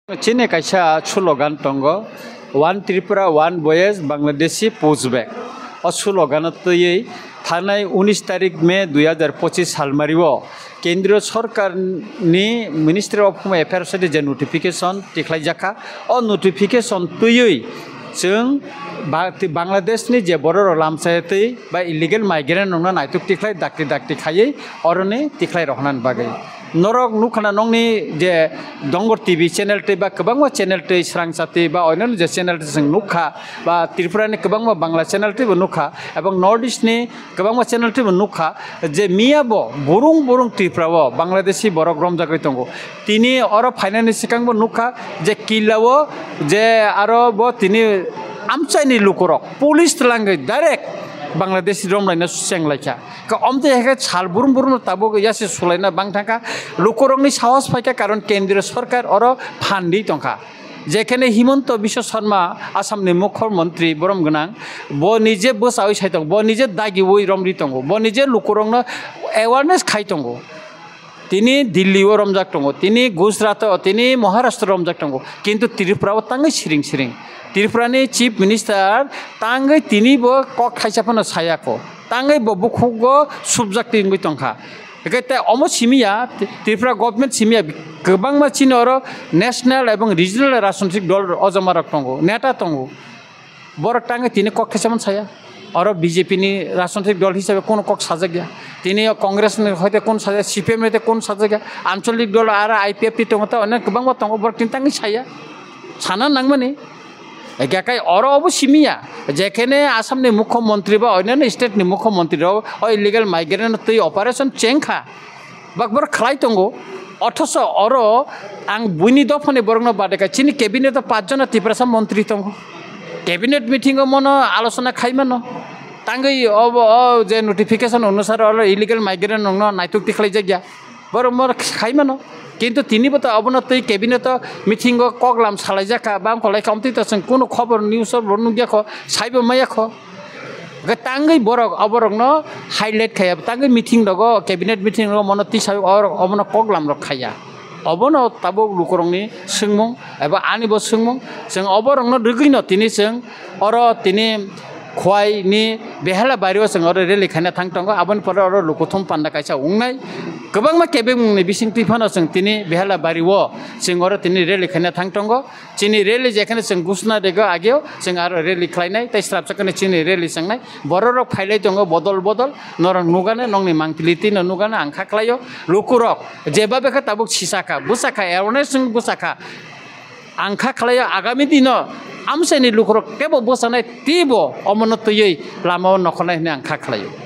Chine kaisa slogan tongo One Tripura One Voyage Bangladeshi Postback o slogan tei thanai 19 tarik May 2025 salmario Kendriyo Sarkar ni Ministry of Home Affairs je notification tiklaijaka o notification tei जों Bangladesh ni je borok rok lamsayatei ba illegal migrant nongna naituk tiklai dakti khayei oroni tiklai rohnan bagai norok nukhana nongni je Dongor TV channel tei ba kwbangma channel tei srangsati ba oinano je channel tei जों nukha ba Tripura ni kwbangma Bangla channel tei bo nukha ebong North East ni kwbangma channel tei bo nukha je miyabo burung Tripura o Bangladeshi borok romjagoi tongo tini oro phainani sikang bo nukha je kilao je aro bo tini amchaini lukorok police telangai direct Bangladeshi romlaina susenglaicha ka omte heke chal burum tabo yase sulaina bangthaka lukorokni sahos phaika karon kendriyo sarkar oro phandi tongkha যেখানে হিমন্ত বিশ্ব শর্মা আসামনি মুখ্যমন্ত্রী বরম গনাং ব নিজে বসাই সাইতং ব নিজে দাগি ওই রমরি তঙ্গ ব নিজে লুকরংনো অ্যাওয়ারনেস খাইতঙ্গ তিনি দিল্লিও রমজাক তঙ্গ তিনি গুজরাট তিনি মহারাষ্ট্র রমজাক তঙ্গ কিন্তু ত্রিপুরাও তাঙ্গই সিরিং Tripurani Chief Minister tangai tini bo kok khaisapano sayako tangai bo bukhugo subject ingui tongkha ekete omo simia Tripura government simia gobangma chinoro national ebong regional rajnitik dol ojomarok tongo neta tongo bor tangai tini kok khaisapan saya oro BJP ni rajnitik dol hisabe kono kok sajagya tini congress ni hoite kon saja CPM hoite kon sajagya ancholik dol ara IPF tongo ta onek gobangma tongo bor tin tangai saya sana nangmani একাকাই অর অবসীমিয়া যেখানে আসামনি মুখ্যমন্ত্রী বা অন্যান্য স্টেটনি মুখ্যমন্ত্রীরাও ও ইলিগাল মাইগ্রেন্ট তৈ অপারেশন চেংখা বাকবর খালাই তঙ্গো অথচ অর আং বুইনি দফনে বরং বাদেকা চিনি ক্যাবিনেট 5 জন ত্রিপুরা মন্ত্রী তঙ্গো ক্যাবিনেট মিটিং মন আলোচনা খাইমানো তাঙ্গই যে নোটিফিকেশন অনুসারে অল ইলিগাল মাইগ্রেন্ট নং নাইতুক তিখলাই জায়গা বড় মর খাইমানো কিন্তু তিনি বত অবনতই ক্যাবিনেট মিটিং কগলাম সালাইজাকা বাম কলাই কমতি তসং কোন খবর নিউজ বনুগিয়া খ সাইব মায়া খ তাঙ্গই বরক অবরগ্ন হাইলাইট খায়া তাঙ্গই মিটিং দগ ক্যাবিনেট মিটিং র মনতি সাই অবন কগলাম র খায়া অবন তাবো লুকরংনি সিংমং এবা আনিব সিংমং जों অবরগ্ন রগিন তিনি जों অর তিনি খোয়াই নি বেহালা বাড়িও जों অর রেলি খানা থাংতঙ্গ আবন পর অর লুকথম পান্ডা কাইসা উংনাই गोबांमा केबेंनि बिसिंति फानो जों तिनि बेहाला बारिओ जों अर तिनि रेलि खाना थांतंग चिनि रेलि जेखाने जों गुसना देगो आगेव जों आर रेलि खालायनाय तै स्राबसाकने चिनि रेलि संनाय बररक फाइलाय दङ बदल नरं नुगाने नंनि मांगतिलिति न नुगाने आंखा खालायो लुकुरक जेबा बेखा ताबुक सिसाखा बुसाखा एरनेस जों बुसाखा आंखा खालायो आगामी दिन आमसेनि लुकुरक केबो बसानाय तिबो अमनतयै लामाव नखनाय आंखा खालायो